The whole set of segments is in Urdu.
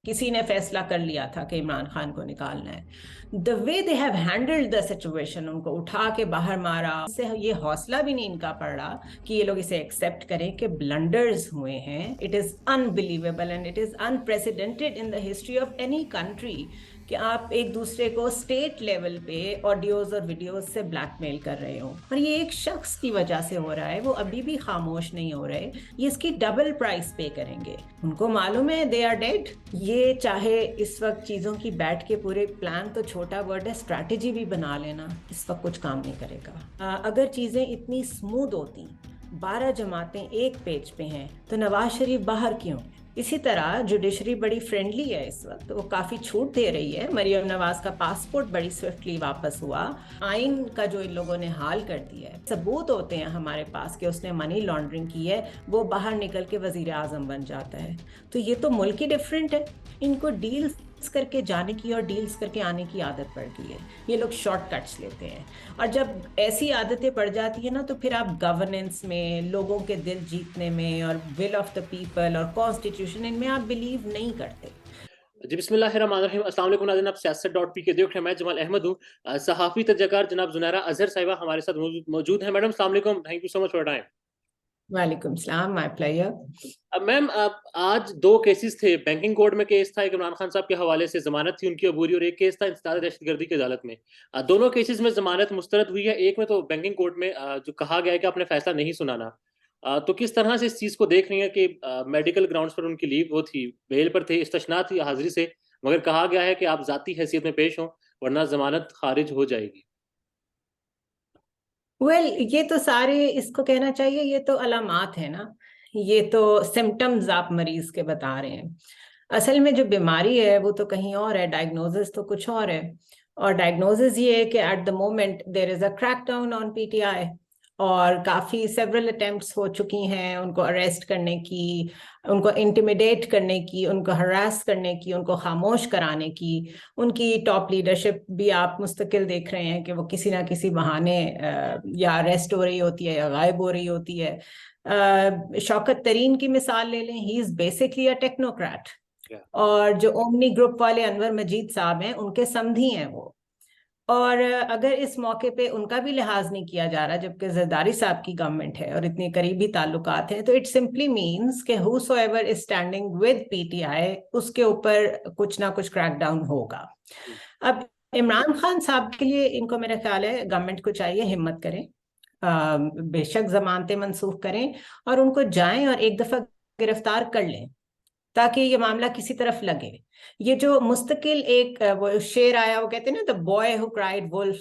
کسی نے فیصلہ کر لیا تھا کہ عمران خان کو نکالنا ہے. The way they have handled the situation, ان کو اٹھا کے باہر مارا, اس سے یہ حوصلہ بھی نہیں ان کا پڑ رہا کہ یہ لوگ اسے ایکسیپٹ کریں کہ بلنڈرز ہوئے ہیں. It is unbelievable and it is unprecedented in the history of any country کہ آپ ایک دوسرے کو اسٹیٹ لیول پہ آڈیوز اور ویڈیوز سے بلیک میل کر رہے ہو, اور یہ ایک شخص کی وجہ سے ہو رہا ہے. وہ ابھی بھی خاموش نہیں ہو رہے, یہ اس کی ڈبل پرائس پے کریں گے. ان کو معلوم ہے دے آر ڈیڈ. یہ چاہے اس وقت چیزوں کی بیٹھ کے پورے پلان تو چھوٹا ورڈ ہے, اسٹریٹجی بھی بنا لینا, اس وقت کچھ کام نہیں کرے گا. اگر چیزیں اتنی اسموتھ ہوتی, 12 جماعتیں ایک پیج پہ ہیں, تو نواز شریف باہر کیوں؟ اسی طرح جوڈیشری بڑی فرینڈلی ہے اس وقت, وہ کافی چھوٹ دے رہی ہے. مریم نواز کا پاسپورٹ بڑی سوئفٹلی واپس ہوا. آئین کا جو ان لوگوں نے حال کر دیا ہے, ثبوت ہوتے ہیں ہمارے پاس کہ اس نے منی لانڈرنگ کی ہے, وہ باہر نکل کے وزیر اعظم بن جاتا ہے. تو یہ تو ملک ہی ڈفرینٹ ہے. ان کو ڈیلز کر کے جانے کی اور ڈیلز کر کے آنے کی عادت پڑ گئی ہے. یہ لوگ شارٹ کٹس لیتے ہیں, اور جب ایسی عادتیں پڑ جاتی ہیں نا, تو پھر آپ گورننس میں, لوگوں کے دل جیتنے میں, اور ول آف دا پیپل اور کانسٹیٹیوشن, ان میں آپ بلیو نہیں کرتے. جی بسم اللہ الرحمن الرحیم. السلام علیکم ناظرین, آپ سیاست.pk دیکھ رہے ہیں. میں جمال احمد ہوں. صحافی تجزیہ کار جناب زنیرہ اظہر صاحبہ ہمارے ساتھ موجود ہیں. میڈم السلام علیکم, thank you so much for time. وعلیکم السلام, مائی پلیئر. میم آج 2 کیسز تھے. بینکنگ کوڈ میں کیس تھا, ایک عمران خان صاحب کے حوالے سے ضمانت تھی ان کی عبوری, اور ایک کیس تھا انسداد دہشت گردی کی عدالت میں. دونوں کیسز میں ضمانت مسترد ہوئی ہے. ایک میں تو بینکنگ کوڈ میں جو کہا گیا ہے کہ آپ نے فیصلہ نہیں سنانا, تو کس طرح سے اس چیز کو دیکھ رہی ہیں کہ میڈیکل گراؤنڈز پر ان کی لیو وہ تھی, بیل پر تھے, استثناء تھی حاضری سے, مگر کہا گیا ہے کہ آپ ذاتی حیثیت میں پیش ہوں ورنہ ضمانت خارج ہو جائے گی. یہ تو سارے, اس کو کہنا چاہیے یہ تو علامات ہیں نا, یہ تو سمٹمز آپ مریض کے بتا رہے ہیں. اصل میں جو بیماری ہے وہ تو کہیں اور ہے, ڈائگنوزس تو کچھ اور ہے. اور ڈائگنوزس یہ ہے کہ at the moment there is a crackdown on P T I آئی, اور کافی سیورل اٹیمپٹس ہو چکی ہیں ان کو اریسٹ کرنے کی, ان کو انٹیمیڈیٹ کرنے کی, ان کو ہراس کرنے کی, ان کو خاموش کرانے کی. ان کی ٹاپ لیڈرشپ بھی آپ مستقل دیکھ رہے ہیں کہ وہ کسی نہ کسی بہانے یا اریسٹ ہو رہی ہوتی ہے یا غائب ہو رہی ہوتی ہے. شوکت ترین کی مثال لے لیں, ہی از بیسکلی اے ٹیکنوکریٹ, اور جو اومنی گروپ والے انور مجید صاحب ہیں ان کے سمدھی ہیں وہ. اور اگر اس موقع پہ ان کا بھی لحاظ نہیں کیا جا رہا جبکہ زرداری صاحب کی گورنمنٹ ہے اور اتنے قریبی تعلقات ہیں, تو اٹ سمپلی مینس کہ whosoever is standing with PTI اس کے اوپر کچھ نہ کچھ کریک ڈاؤن ہوگا. اب عمران خان صاحب کے لیے ان کو میرا خیال ہے گورنمنٹ کو چاہیے ہمت کریں, بے شک ضمانتیں منسوخ کریں, اور ان کو جائیں اور ایک دفعہ گرفتار کر لیں تاکہ یہ معاملہ کسی طرف لگے. یہ جو مستقل ایک وہ شعر آیا, وہ کہتے ہیں نا the boy who cried wolf,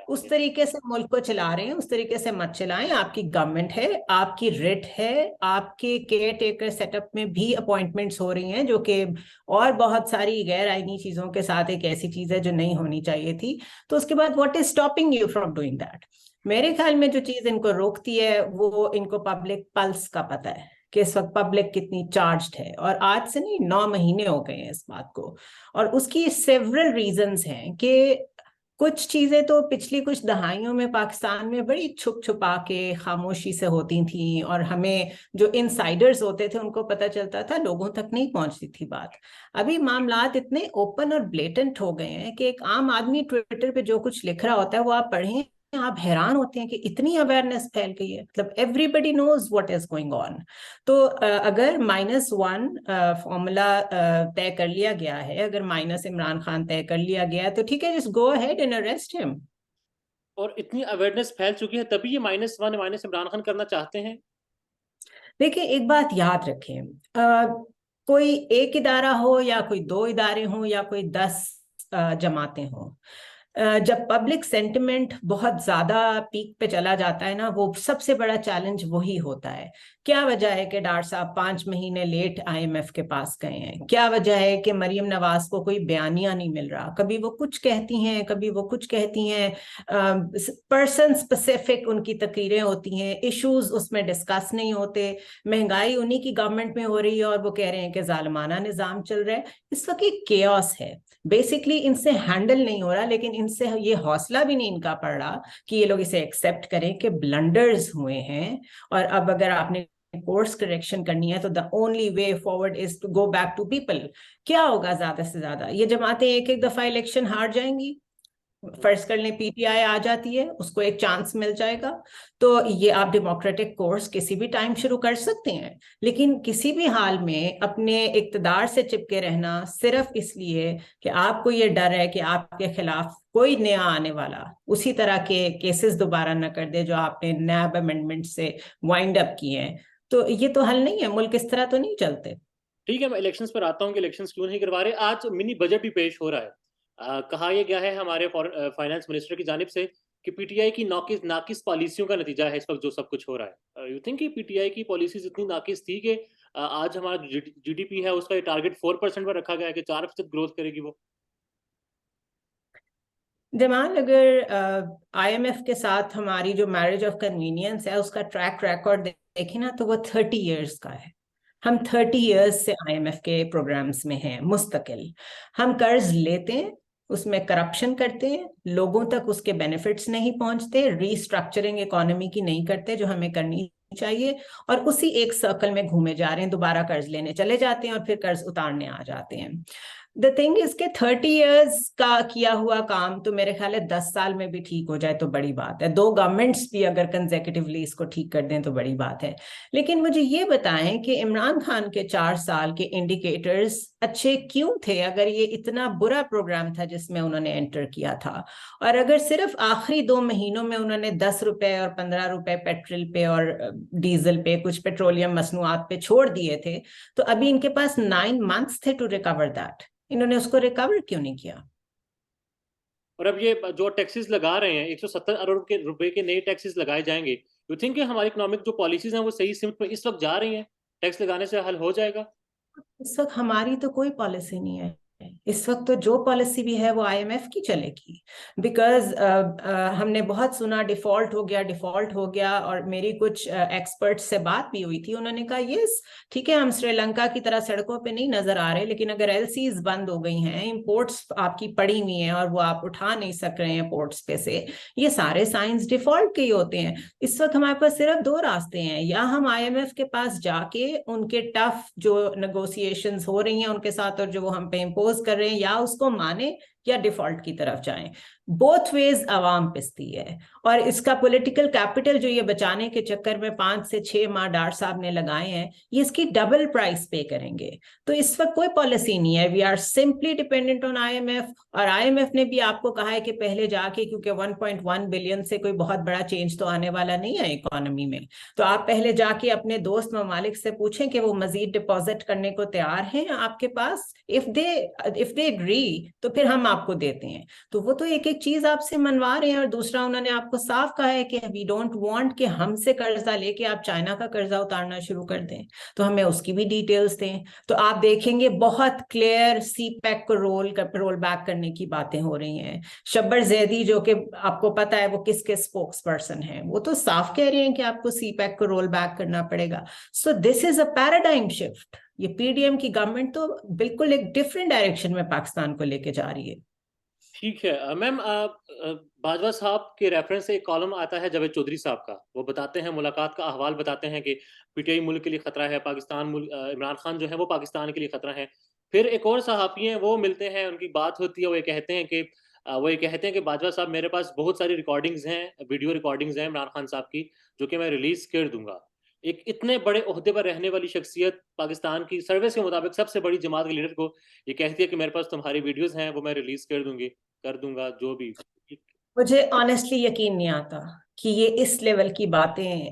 اس طریقے سے ملک کو چلا رہے ہیں. اس طریقے سے مت چلائیں. آپ کی گورنمنٹ ہے, آپ کی ریٹ ہے, آپ کے کیئر ٹیکر سیٹ اپ میں بھی اپوائنٹمنٹس ہو رہی ہیں, جو کہ اور بہت ساری غیر آئینی چیزوں کے ساتھ ایک ایسی چیز ہے جو نہیں ہونی چاہیے تھی. تو اس کے بعد what is stopping you from doing that? میرے خیال میں جو چیز ان کو روکتی ہے وہ ان کو پبلک پلس کا پتہ ہے کہ اس وقت پبلک کتنی چارجڈ ہے, اور آج سے نہیں 9 مہینے ہو گئے ہیں اس بات کو. اور اس کی سیورل ریزنز ہیں کہ کچھ چیزیں تو پچھلی کچھ دہائیوں میں پاکستان میں بڑی چھپ چھپا کے خاموشی سے ہوتی تھیں, اور ہمیں جو انسائیڈرز ہوتے تھے ان کو پتہ چلتا تھا, لوگوں تک نہیں پہنچتی تھی بات. ابھی معاملات اتنے اوپن اور بلیٹنٹ ہو گئے ہیں کہ ایک عام آدمی ٹویٹر پہ جو کچھ لکھ رہا ہوتا ہے وہ آپ پڑھیں, آپ حیران ہوتے ہیں کہ اتنی اویئرنیس پھیل گئی ہے. مطلب everybody knows what is going on. تو اگر -1 فارمولا طے کر لیا گیا ہے, اگر مائنس عمران خان طے کر لیا گیا ہے, تو ٹھیک ہے, just go ahead and arrest ہم. اور اتنی اویئرنیس پھیل چکی ہے تبھی یہ -1 مائنس عمران خان کرنا چاہتے ہیں. دیکھیں ایک بات یاد رکھیں, کوئی ایک ادارہ ہو یا کوئی 2 ادارے ہوں یا کوئی 10 جماعتیں ہوں, جب پبلک سینٹیمنٹ بہت زیادہ پیک پہ چلا جاتا ہے نا, وہ سب سے بڑا چیلنج وہی ہوتا ہے. کیا وجہ ہے کہ ڈاکٹر صاحب 5 مہینے لیٹ IMF کے پاس گئے ہیں؟ کیا وجہ ہے کہ مریم نواز کو کوئی بیانیہ نہیں مل رہا؟ کبھی وہ کچھ کہتی ہیں, کبھی وہ کچھ کہتی ہیں, پرسن اسپیسیفک ان کی تقریریں ہوتی ہیں, ایشوز اس میں ڈسکس نہیں ہوتے. مہنگائی انہی کی گورنمنٹ میں ہو رہی ہے اور وہ کہہ رہے ہیں کہ ظالمانہ نظام چل رہا ہے. اس وقت ایک کیوس ہے بیسکلی, ان سے ہینڈل نہیں ہو رہا, لیکن ان سے یہ حوصلہ بھی نہیں ان کا پڑ رہا کہ یہ لوگ اسے ایکسیپٹ کریں کہ بلنڈرز ہوئے ہیں. اور اب اگر آپ نے کورس کریکشن کرنی ہے تو the only way forward is to go back to people. کیا ہوگا زیادہ سے زیادہ؟ یہ جماعتیں ایک ایک دفعہ الیکشن ہار جائیں گی، فرض کر لیں پی ٹی آئی آ جاتی ہے، اس کو ایک چانس مل جائے گا، تو یہ آپ ڈیموکریٹک کورس کسی بھی ٹائم شروع کر سکتے ہیں، لیکن کسی بھی حال میں اپنے اقتدار سے چپکے رہنا صرف اس لیے کہ آپ کو یہ ڈر ہے کہ آپ کے خلاف کوئی نیا آنے والا اسی طرح کے کیسز دوبارہ نہ کر دے جو آپ نے نیب امینڈمنٹ سے وائنڈ اپ کیے ہیں، تو یہ تو حل نہیں ہے، ملک اس طرح تو نہیں چلتے۔ ٹھیک ہے، میں الیکشنز پر آتا ہوں کہ الیکشنز کیوں نہیں کروا رہے۔ آج منی بجٹ بھی پیش ہو رہا ہے، کہا یہ گیا ہے ہمارے فائنانس منسٹر کی جانب سے کہ پی ٹی آئی کی ناقص پالیسیوں کا نتیجہ ہے اس وقت جو سب کچھ ہو رہا ہے۔ یو تھنک کہ پی ٹی آئی کی پالیسیز اتنی ناقص تھی کہ آج ہمارا جی ڈی پی ہے اس کا یہ ٹارگٹ 4% پر رکھا گیا ہے کہ 4% گروتھ کرے گی وہ۔ جمال، اگر آئی ایم ایف کے ساتھ ہماری جو میرج آف کنوینئنس ہے اس کا ٹریک ریکارڈ دیکھیں نا تو وہ 30 ایئرس کا ہے۔ ہم 30 ایئرس سے آئی ایم ایف کے پروگرامز میں ہیں مستقل، ہم قرض لیتے ہیں، اس میں کرپشن کرتے ہیں، لوگوں تک اس کے بینیفٹس نہیں پہنچتے، ری اسٹرکچرنگ اکانومی کی نہیں کرتے جو ہمیں کرنی چاہیے، اور اسی ایک سرکل میں گھومے جا رہے ہیں، دوبارہ قرض لینے چلے جاتے ہیں اور پھر قرض اتارنے آ جاتے ہیں۔ The thing is کہ 30 ایئرز کا کیا ہوا کام تو میرے خیال ہے 10 سال میں بھی ٹھیک ہو جائے تو بڑی بات ہے، 2 گورنمنٹس بھی اگر کنزیکٹیولی اس کو ٹھیک کر دیں تو بڑی بات ہے۔ لیکن مجھے یہ بتائیں کہ عمران خان کے 4 سال کے انڈیکیٹرز اچھے کیوں تھے اگر یہ اتنا برا پروگرام تھا جس میں انہوں نے انٹر کیا تھا، اور اگر صرف آخری 2 مہینوں میں انہوں نے 10 روپے اور 15 روپے پیٹرول پہ اور ڈیزل پہ کچھ پیٹرولیم مصنوعات پہ چھوڑ دیے تھے، تو ابھی ان کے پاس 9 months تھے ٹو ریکور دیٹ، انہوں نے اس کو ریکور کیوں نہیں کیا؟ اور اب یہ جو ٹیکسز لگا رہے ہیں 170 ارب روپے کے نئے ٹیکسز لگائے جائیں گے، یو تھنک کہ ہماری اکنامک جو پالیسیز ہیں وہ صحیح سمت میں اس وقت جا رہی ہیں؟ ٹیکس لگانے سے حل ہو جائے گا؟ اس وقت ہماری تو کوئی پالیسی نہیں ہے، اس وقت تو جو پالیسی بھی ہے وہ آئی ایم ایف کی چلے گی، بیکاز ہم نے بہت سنا ڈیفالٹ ہو گیا، اور میری کچھ ایکسپرٹ سے بات بھی ہوئی تھی، انہوں نے کہا یس ٹھیک ہے ہم سری لنکا کی طرح سڑکوں پہ نہیں نظر آ رہے، لیکن اگر ایل سیز بند ہو گئی ہیں، امپورٹس آپ کی پڑی ہوئی ہیں اور وہ آپ اٹھا نہیں سک رہے ہیں پورٹس پہ سے، یہ سارے سائنس ڈیفالٹ کے ہی ہوتے ہیں۔ اس وقت ہمارے پاس صرف 2 راستے ہیں، یا ہم آئی ایم ایف کے پاس جا کے ان کے ٹف جو نیگوسیشنز ہو رہی ہیں ان کے ساتھ اور جو وہ ہم پہ امپوز کر رہے ہیں، یا اس کو مانیں یا ڈیفالٹ کی طرف جائیں۔ بوتھ ویز عوام پستی ہے، اور اس کا پولیٹیکل کیپٹل جو یہ بچانے کے چکر میں 5 سے 6 ماہ ڈاکٹر صاحب نے لگائے ہیں، یہ اس کی ڈبل پرائس پے کریں گے۔ تو اس وقت کوئی پالیسی نہیں ہے، we are simply dependent on I M F, اور آئی ایم ایف نے بھی آپ کو کہا ہے کہ پہلے جا کے، کیونکہ 1.1 بلین سے کوئی بہت بڑا چینج تو آنے والا نہیں ہے اکانومی میں، تو آپ پہلے جا کے اپنے دوست ممالک سے پوچھیں کہ وہ مزید ڈپازٹ کرنے کو تیار ہیں آپ کے پاس، if they agree تو پھر ہم آپ کو دیتے ہیں۔ تو وہ تو ایک ایک چیز آپ سے منوا رہے ہیں، اور دوسرا انہوں نے آپ کو صاف کہا ہے کہ we don't want کہ ہم سے قرضہ لے کے آپ چائنا کا قرضہ اتارنا شروع کر دیں، تو ہمیں اس کی بھی ڈیٹیلز دیں۔ تو آپ دیکھیں گے بہت کلیئر سی پیک کو رول بیک کرنے کی باتیں ہو رہی ہیں۔ شبر زیدی جو کہ آپ کو پتا ہے وہ کس کے اسپوکس پرسن ہیں، وہ تو صاف کہہ رہے ہیں کہ آپ کو سی پیک کو رول بیک کرنا پڑے گا۔ سو دس از اے پیراڈائم شفٹ۔ یہ پی ڈی ایم کی گورنمنٹ تو بالکل ایک ڈفرینٹ ڈائریکشن میں پاکستان کو لے کے جا رہی ہے۔ ٹھیک ہے میم، باجوہ صاحب کے ریفرنس سے ایک کالم آتا ہے جاوید چودھری صاحب کا، وہ بتاتے ہیں ملاقات کا احوال بتاتے ہیں کہ پی ٹی آئی ملک کے لیے خطرہ ہے، پاکستان عمران خان جو ہے وہ پاکستان کے لیے خطرہ ہے۔ پھر ایک اور صحافی ہیں وہ ملتے ہیں، ان کی بات ہوتی ہے، وہ یہ کہتے ہیں کہ باجوہ صاحب میرے پاس بہت ساری ریکارڈنگز ہیں، ویڈیو ریکارڈنگز ہیں عمران خان صاحب کی، جو کہ میں ریلیز کر دوں گا۔ ایک اتنے بڑے عہدے پر رہنے والی شخصیت پاکستان کی سروس کے مطابق سب سے بڑی جماعت کے لیڈر کو یہ کہتی ہے کہ میرے پاس تمہاری ویڈیوز ہیں، وہ میں ریلیز کر دوں گا جو بھی۔ مجھے آنیسٹلی یقین نہیں آتا کہ یہ اس لیول کی باتیں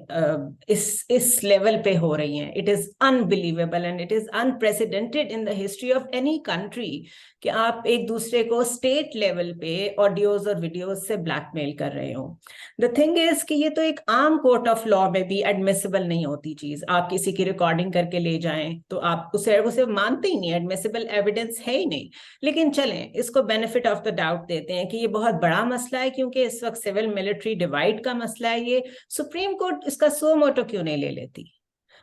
اس لیول پہ ہو رہی ہیں۔ It is unbelievable and it is unprecedented in the history of any country کہ آپ ایک دوسرے کو اسٹیٹ لیول پہ آڈیوز اور ویڈیوز سے بلیک میل کر رہے ہوں۔ دا تھنگ از کہ یہ تو ایک عام کورٹ آف لا میں بھی ایڈمیسیبل نہیں ہوتی چیز، آپ کسی کی ریکارڈنگ کر کے لے جائیں تو آپ اسے مانتے ہی نہیں، ایڈمیسیبل ایویڈنس ہے ہی نہیں۔ لیکن چلیں اس کو بینیفٹ آف دا ڈاؤٹ دیتے ہیں کہ یہ بہت بڑا مسئلہ ہے، کیونکہ اس وقت سول ملٹری ڈیوائڈ کا مسئلہ ہے، یہ سپریم کورٹ اس کا سو موٹو کیوں نہیں لے لیتی؟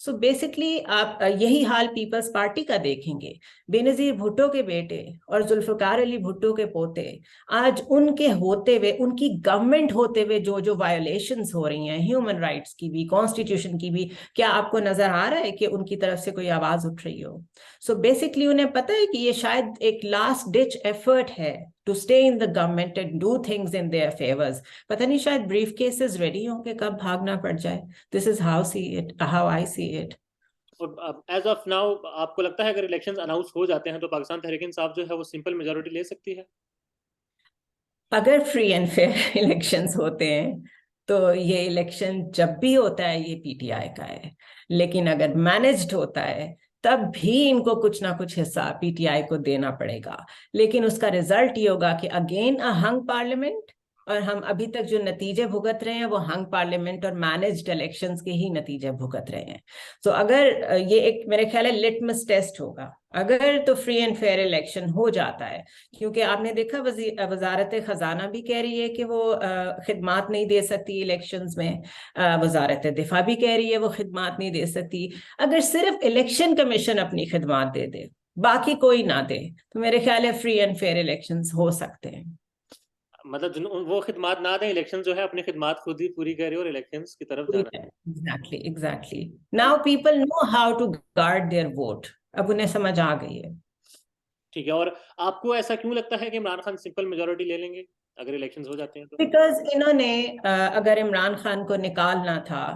سو بیسکلی آپ یہی حال پیپلز پارٹی کا دیکھیں گے. بینظیر بھٹو کے بیٹے اور ذوالفقار علی بھٹو کے پوتے آج ان کے ہوتے ہوئے, ان کی گورنمنٹ ہوتے ہوئے جو وائلیشنز ہو رہی ہیں ہیومن رائٹس کی بھی, کانسٹیٹیوشن کی بھی, کیا آپ کو نظر آ رہا ہے کہ ان کی طرف سے کوئی آواز اٹھ رہی ہو؟ سو بیسکلی انہیں پتہ ہے کہ یہ شاید ایک لاسٹ ڈچ ایفرٹ ہے to stay in the government and do things in their favors. پتہ نہیں شاید brief cases ready ہوں کہ کب بھاگنا پڑ جائے. This is how I see it. As of now آپ کو لگتا ہے اگر الیکشنز اناؤنس ہو جاتے ہیں تو پاکستان تحریک انصاف جو ہے وہ سمپل میجورٹی لے سکتی ہے؟ اگر فری اینڈ فیئر الیکشنز ہوتے ہیں تو یہ الیکشن جب بھی ہوتا ہے یہ پی ٹی آئی کا ہے, لیکن اگر مینجڈ ہوتا ہے تب بھی ان کو کچھ نہ کچھ حصہ پی ٹی آئی کو دینا پڑے گا, لیکن اس کا ریزلٹ یہ ہوگا کہ اگین ہنگ پارلیمنٹ, اور ہم ابھی تک جو نتیجے بھگت رہے ہیں وہ ہنگ پارلیمنٹ اور مینجڈ الیکشنز کے ہی نتیجے بھگت رہے ہیں. تو اگر یہ ایک میرے خیال ہے لٹمس ٹیسٹ ہوگا اگر تو فری اینڈ فیئر الیکشن ہو جاتا ہے, کیونکہ آپ نے دیکھا وزارت خزانہ بھی کہہ رہی ہے کہ وہ خدمات نہیں دے سکتی الیکشنز میں, وزارت دفاع بھی کہہ رہی ہے وہ خدمات نہیں دے سکتی. اگر صرف الیکشن کمیشن اپنی خدمات دے دے باقی کوئی نہ دے تو میرے خیال ہے فری اینڈ فیئر الیکشنز ہو سکتے ہیں. مطلب وہ خدمات نہ دیں, الیکشن جو ہے اپنی خدمات خود ہی پوری کرے اور الیکشنز کی طرف جانا. Exactly. Now people know how to guard their vote. اب انہیں سمجھ آ گئی ہے. ٹھیک ہے, اور آپ کو ایسا کیوں لگتا ہے کہ عمران خان سمپل میجورٹی لے لیں گے اگر الیکشنز ہو جاتے ہیں تو؟ بیکاز انہوں نے اگر عمران خان کو نکالنا تھا,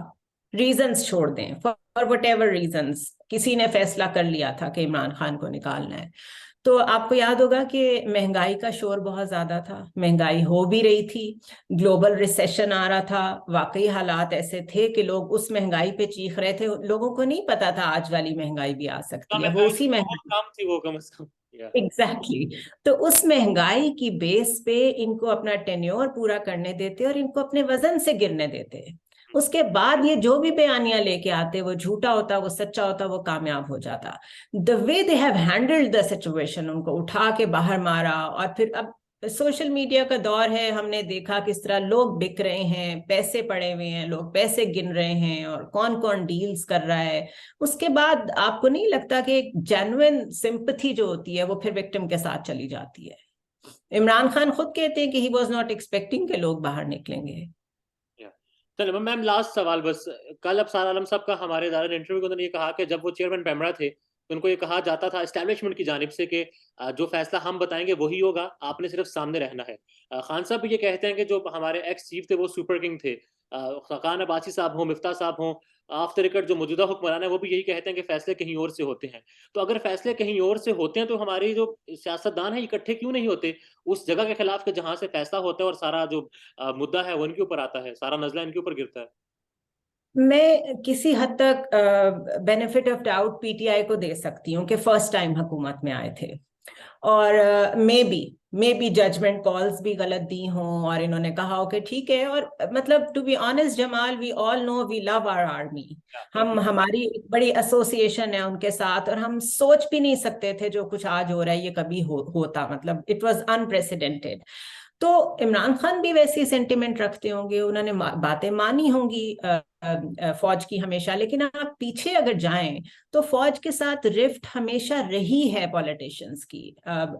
ریزنز چھوڑ دیں, فار وٹ ایور ریزنز, کسی نے فیصلہ کر لیا تھا کہ عمران خان کو نکالنا ہے, تو آپ کو یاد ہوگا کہ مہنگائی کا شور بہت زیادہ تھا, مہنگائی ہو بھی رہی تھی, گلوبل ریسیشن آ رہا تھا, واقعی حالات ایسے تھے کہ لوگ اس مہنگائی پہ چیخ رہے تھے, لوگوں کو نہیں پتا تھا آج والی مہنگائی بھی آ سکتی ہے. وہ اسی مہنگائی کام تھی وہ کم از کم. ایگزیکٹلی تو اس مہنگائی کی بیس پہ ان کو اپنا ٹینیور پورا کرنے دیتے اور ان کو اپنے وزن سے گرنے دیتے. اس کے بعد یہ جو بھی بیانیاں لے کے آتے وہ جھوٹا ہوتا, وہ سچا ہوتا, وہ کامیاب ہو جاتا. the way they have handled the situation, ان کو اٹھا کے باہر مارا, اور پھر اب سوشل میڈیا کا دور ہے, ہم نے دیکھا کس طرح لوگ بک رہے ہیں, پیسے پڑے ہوئے ہیں, لوگ پیسے گن رہے ہیں اور کون کون ڈیلز کر رہا ہے. اس کے بعد آپ کو نہیں لگتا کہ ایک جینوئن سمپتھی جو ہوتی ہے وہ پھر وکٹم کے ساتھ چلی جاتی ہے؟ عمران خان خود کہتے ہیں کہ he was not expecting کہ لوگ باہر نکلیں گے. چلو میم لاسٹ سوال بس, کل ابصار عالم صاحب کا ہمارے دارالعلوم انٹرویو کو انہوں نے یہ کہا کہ جب وہ چیئرمین پیمرا تھے تو ان کو یہ کہا جاتا تھا اسٹیبلشمنٹ کی جانب سے کہ جو فیصلہ ہم بتائیں گے وہی ہوگا, آپ نے صرف سامنے رہنا ہے. خان صاحب بھی یہ کہتے ہیں کہ جو ہمارے ایکس چیف تھے وہ سپر کنگ تھے, خاقان عباسی صاحب ہوں, مفتاح صاحب ہوں, آف دا ریکارڈ جو موجودہ حکمران ہیں وہ بھی یہی کہتے ہیں کہ فیصلے کہیں اور سے ہوتے ہیں. تو اگر فیصلے کہیں اور سے ہوتے ہیں تو ہماری جو سیاستدان ہیں اکٹھے کیوں نہیں ہوتے اس جگہ کے خلاف کہ جہاں سے فیصلہ ہوتا ہے اور سارا جو مدعا ہے وہ ان کے اوپر آتا ہے, سارا نزلہ ان کے اوپر گرتا ہے؟ میں کسی حد تک benefit of doubt P I آئی کو دے سکتی ہوں کہ فرسٹ ٹائم حکومت میں آئے تھے, اور مے بی ججمنٹ کالز بھی غلط دی ہوں, اور انہوں نے کہا ہو کہ ٹھیک ہے. اور مطلب to be honest Jamal, we all know we love our army, ہماری بڑی ایسوسیشن ہے ان کے ساتھ, اور ہم سوچ بھی نہیں سکتے تھے جو کچھ آج ہو رہا ہے یہ کبھی ہوتا, مطلب اٹ واز انپریسیڈنٹڈ. تو عمران خان بھی ویسی سینٹیمنٹ رکھتے ہوں گے, انہوں نے باتیں مانی ہوں گی فوج کی ہمیشہ, لیکن آپ پیچھے اگر جائیں تو فوج کے ساتھ رفٹ ہمیشہ رہی ہے پولیٹیشنز کی.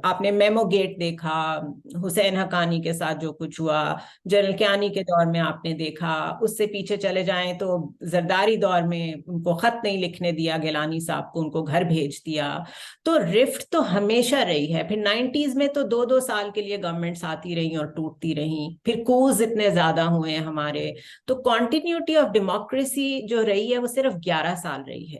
آپ نے میمو گیٹ دیکھا, حسین حقانی کے ساتھ جو کچھ ہوا, جنرل کیانی کے دور میں آپ نے دیکھا, اس سے پیچھے چلے جائیں تو زرداری دور میں ان کو خط نہیں لکھنے دیا گیلانی صاحب کو, ان کو گھر بھیج دیا. تو رفٹ تو ہمیشہ رہی ہے. پھر 90s میں تو 2 سال کے لیے گورنمنٹس آتی رہی اور ٹوٹتی رہیں, پھر کوز اتنے زیادہ ہوئے ہیں ہمارے, تو کنٹینیوٹی آف ڈیموکریسی جو رہی ہے وہ صرف 11 سال رہی ہے,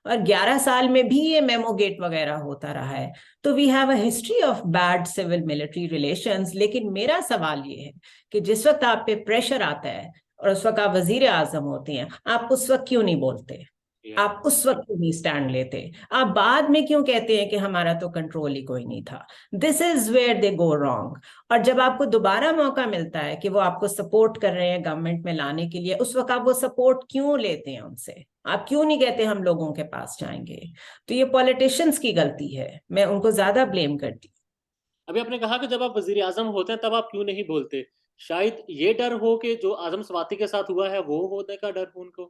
اور 11 سال میں بھی یہ میمو گیٹ وغیرہ ہوتا رہا ہے. تو we have a history of bad civil military relations. لیکن میرا سوال یہ ہے کہ جس وقت آپ پہ پریشر آتا ہے اور اس وقت آپ وزیر اعظم ہوتے ہیں, آپ اس وقت کیوں نہیں بولتے, آپ اس وقت کیوں نہیں سٹینڈ لیتے, آپ بعد میں کیوں کہتے ہیں کہ ہمارا تو کنٹرول ہی کوئی نہیں تھا؟ This is where they go wrong. اور جب آپ کو دوبارہ موقع ملتا ہے کہ وہ آپ کو سپورٹ کر رہے ہیں گورنمنٹ میں لانے کے لیے, اس وقت آپ وہ سپورٹ کیوں لیتے ہیں ان سے؟ آپ کیوں نہیں کہتے ہم لوگوں کے پاس جائیں گے؟ تو یہ پولیٹیشنز کی غلطی ہے, میں ان کو زیادہ بلیم کرتی ہوں. ابھی آپ نے کہا کہ جب آپ وزیر اعظم ہوتے ہیں تب آپ کیوں نہیں بولتے, شاید یہ ڈر ہو کہ جو اعظم سواتی کے ساتھ ہوا ہے وہ ہونے کا ڈر ہو ان کو.